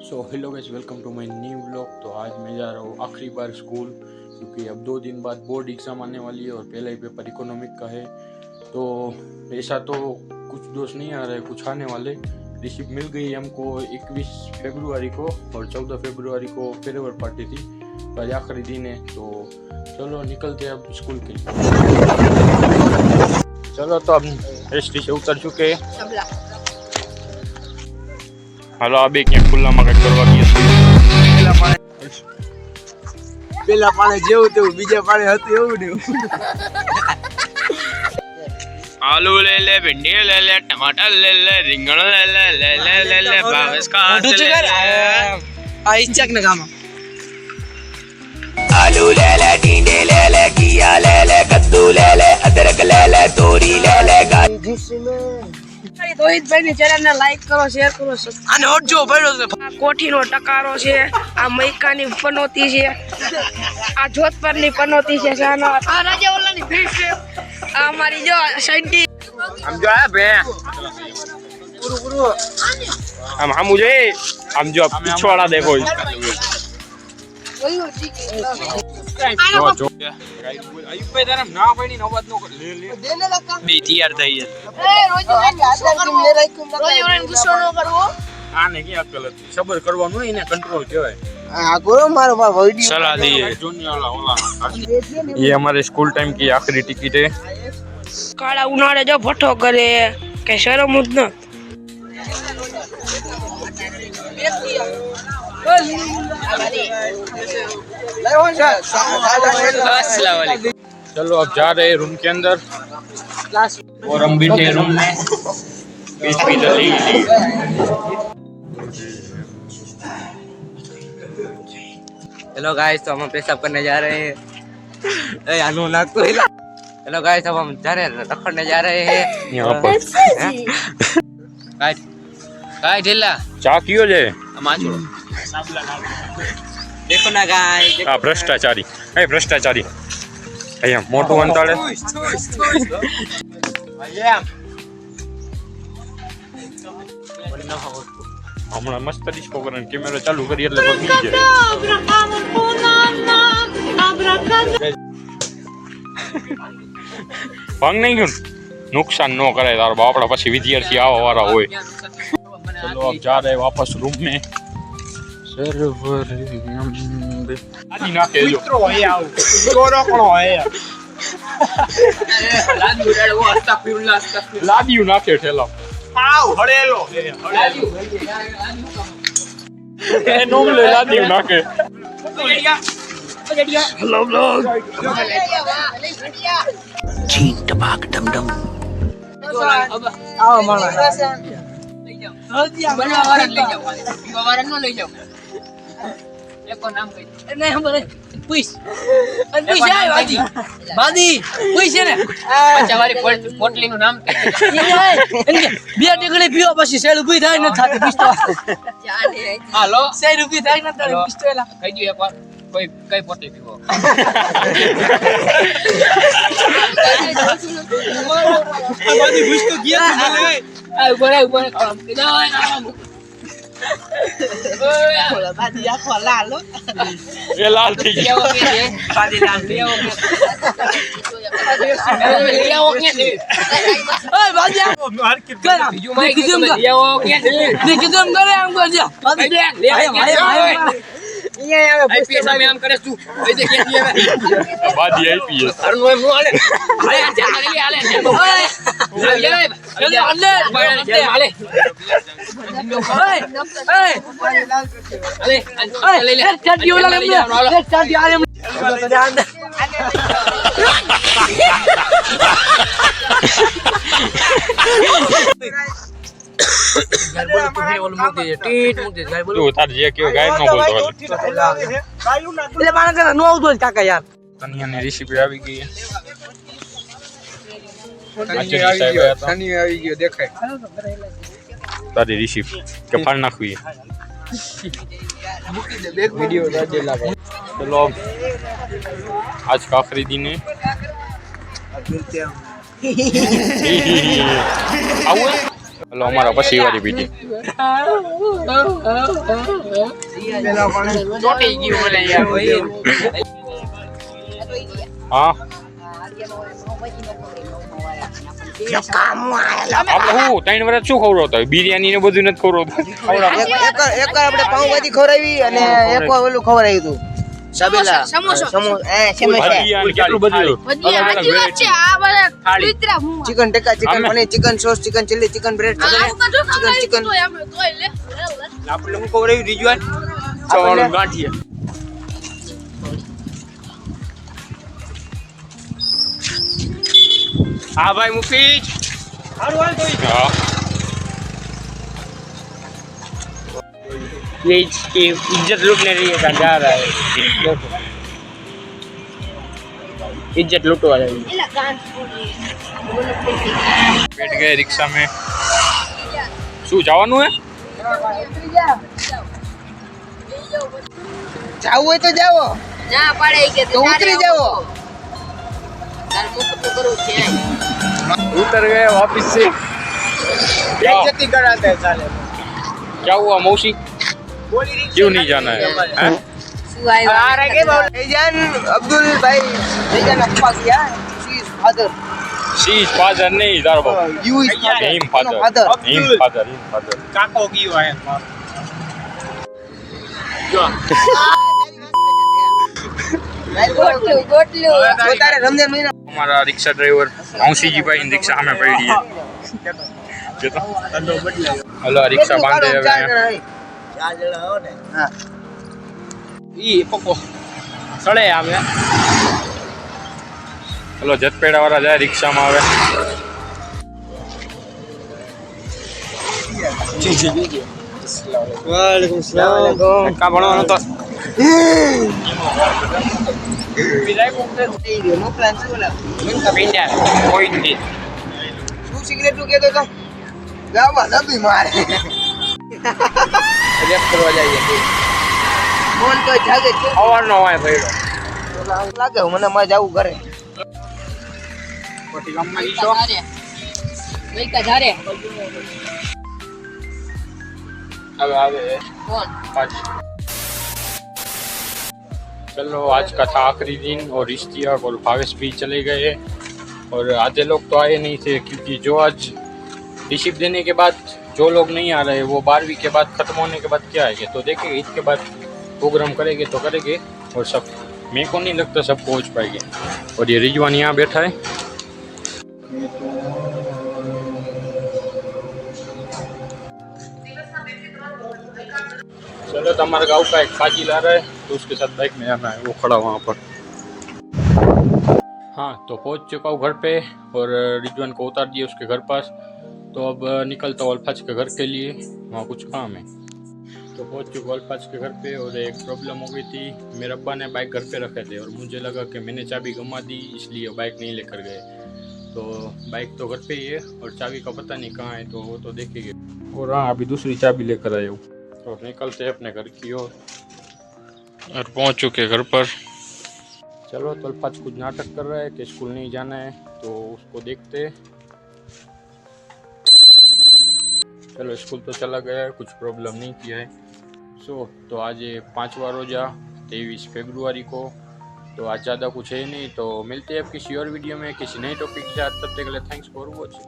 So hello guys, welcome to my new vlog. तो आज मैं जा रहा हूँ आखिरी बार स्कूल, क्योंकि अब 2 दिन बाद बोर्ड एग्ज़ाम आने वाली है और पहला ही पेपर इकोनॉमिक का है। तो ऐसा तो कुछ दोस्त नहीं आ रहे, कुछ आने वाले। रिसिप्ट मिल गई हमको 21 फरवरी को और 14 फरवरी को फेयरवेल पार्टी थी। तो आज आखिरी दिन है, तो चलो निकलते हैं अब स्कूल के लिए। चलो तो अब एसटी से उतर चुके हैं। હાલો આ બે ક્યાંક ખુલ્લામાં કંઈક કરવા ગયા પેલા પાણે જેવું તેવું બીજા પાણે હતું એવું ને आलू ले ले, भिंडी ले ले, टमाटर ले ले, રીંગણ ले ले, ले ले ले ले, बावस का ले ले। આ ઈચ્છક ને કામ आलू ले ले, टिंडे ले ले, घिया ले ले, कद्दू ले ले, अदरक ले ले, तोरी ले ले, રોહિતભાઈ ની ચેનલ ને લાઈક કરો, શેર કરો। આને ઓટજો પડ્યો છે આ કોઠીનો ટકારો છે, આ મૈકાની પનોતી છે, આ જોધપરની પનોતી છે, આ રાજાવાલાની ભેંસ છે, આ અમારી જો શાંતિ આમ જો આ બે આમ આમ જો આમ જો પીછવાડા દેખો જો જો આયુબભાઈ તારા ના પડી નવાજ નો લે લે બે તૈયાર થઈ આ ને કે અકલ હતી સબર કરવાનું એને કંટ્રોલ કહેવાય। આ ગોરો મારો વિડિયો चला दिए ये हमारे स्कूल टाइम की आखिरी टिकट है। કાળા ઉનાળે જો ભઠ્ઠો કરે કે શરમ જ ન। चलो अब जा रहे हैं रूम के अंदर और हम बैठे रूम में बीच में डली। हेलो गाइस, तो हम पेशाब करने जा रहे हैं। ए आनो नाक तो हिला। हेलो गाइस, अब हम जा रहे हैं रखने जा रहे हैं यहाँ पर गाइस गाइस ढिला चा क्यों जे माचो देखो ना गाइस आ भ्रष्टाचारी ए भ्रष्टाचारी અહીંયા મોટું અંતાળે હમણાં મસ્ત ડિસ્કો કરે કેમેરો ચાલુ કરી એટલે પગી જાય। ભંગ નહીં ગયું નુકસાન ન કરે તારો બાપડા પછી વિદ્યાર્થી આવા વાળા હોય। चलो अब जा रहे हैं वापस रूम में। आदि ना के जो मित्रो है आओ गोरो कोण है लादी उड़ाड़ वो अस्तगफिरुल्लाह लादी ना के ठेला आओ हड़ेलो ए नोम ले लादी ना के हेलो ब्लॉग चीन टपाक डम डम आओ मामा બનાવવાળા લઈ જાવ, પીવાવાળા ન લઈ જાવ। એકો નામ કહી નહીં ખબર પૂછ અને પૂછ આય બાજી બાદી પૂછ ને અચ્છા વારી પોટલી નું નામ બે ટીકડી પીવો પછી સેલ ઊભી થાય ન થાતી પૂછતો હાલો સેલ ઊભી થાય ન થાતી પૂછતો એલા કહી દો એકવાર કોઈ કઈ પોટલી પીવો બાદી પૂછતો ગયા આ ઉપર કામ કે ના ઓલા બાદી આખો લાલ હો ये लाल थी બાદી લાલ લેવો લેવો કે દે ઓય બાદી માર્કેટ બીજું માં કીધું લેવો કે દે ને કીધું કરે આમ કરજો બાદી લે અહીંયા આવે આઈપીએસ માં આમ કરે તું ઓય દે કે દે बादी आईपीएस અરનો એમ હાલે હાલે જાન લે હાલે ઓય હાલે હાલે तार जे क्यों गाय न बोलतो એટલે મારા ઘરે નો આવતો જ કાકા યાર તનિયા ની રેસીપી આવી ગઈ છે। શનિ આવી ગયો દેખાય તારી રેસીપી કે ફાડ નાખવી वीडियो डाल लगा। चलो अब आज का आखिरी दिन है। હલો અમારા પછી વાળી બીટી ચોટી ગયું મને યાર હા આપણે હું 3 વર્ષ શું ખવડાવતા હોય બિરયાની ને બધું નથી ખવડાવતા એક આપણે પાઉંભાજી ખવડાવી અને એક ઓલું ખવડાવ્યું હતું સાબેલા કેટલું બધું chicken tikka chicken paneer chicken sauce chicken chilli chicken bread chicken આપણે હું ખવડાવ્યું રીજવાન ચાવલ ગાંઠિયા હા ભાઈ મુફીજ હા ये इसकी इज्जत लूटने रही है जा रहा है इज्जत लूटवा रही है बैठ गए रिक्शा में શું જવાનું હે જાવું હોય તો જાઓ ના પાડે કે તો ઉતરી જાઓ તાર મુખ તો કરું છે उतर गए वापस से बेइज्जती कराते हैं साले क्या हुआ मौसी क्यों नहीं जाना है हैं? શું આવ્યું आ रहे के बोल જયજાન અબ્દુલ ભાઈ જયજાન અપ્પા ગયા she is father She is father नहीं तारो बाप you is him father father him father काको की है ગોટલું ગોટલું પોતારે રમજાન મહિના हमारा रिक्शा ड्राइवर औसी जी भाई रिक्शा हमें पड़ी है हेलो रिक्शा बांधे हुए हैं હા ई पको सड़े आवे हेलो जतपेड़ा वाला जाए रिक्शा में आवे વાલેકુમ સલામ का बनवानो तो નો પ્લાન છે બોલા पिंडा कोई नहीं શું સિગરેટ નું કહેતો તો ગામમાં નબી મારે रेप करवा जाइए ફોન તો જાગે છે और नो है भाई લાગે મને માં જાવું ઘરે कोटी गाम में ईशो ભાઈ કા ધારે अब आवे કોણ आज चलो आज का था आखिरी दिन और इश्तियाक और भावेश भी चले गए और आधे लोग तो आए नहीं थे क्योंकि जो आज रिसीव देने के बाद जो लोग नहीं आ रहे वो 12वीं के बाद ख़त्म होने के बाद क्या आएंगे तो देखेंगे इसके बाद प्रोग्राम करेंगे तो करेंगे और सब मेरे को नहीं लगता सब पहुंच पाएंगे और ये रिजवान यहाँ बैठा है चलो तो हमारे गाँव का एक फाजी ला रहा है तो उसके साथ बाइक में जाना है वो खड़ा वहाँ पर हाँ तो पहुँच चुका हूँ घर पे और रिजवान को उतार दिया उसके घर पास तो अब निकलता हूँ अल्फाज के घर के लिए वहाँ कुछ काम है तो पहुँच चुका अल्फाज के घर पे और एक प्रॉब्लम हो गई थी मेरे अब्बा ने बाइक घर पे रखे थे और मुझे लगा कि मैंने चाबी गंवा दी इसलिए बाइक नहीं लेकर गए तो बाइक तो घर पे ही है और चाबी का पता नहीं कहाँ है तो वो तो देखेंगे और हाँ अभी दूसरी चाबी लेकर आए हूँ और निकलते हैं अपने घर की ओर और पहुँच चुके घर पर चलो तो अल्फाज कुछ नाटक कर रहा है कि स्कूल नहीं जाना है तो उसको देखते चलो स्कूल तो चला गया है कुछ प्रॉब्लम नहीं किया है तो आज 5वां रोज़ा 23 फरवरी को तो आज ज़्यादा कुछ है नहीं तो मिलते हैं अब किसी और वीडियो में किसी नए टॉपिक के साथ तब तक के लिए थैंक्स फॉर वॉचिंग।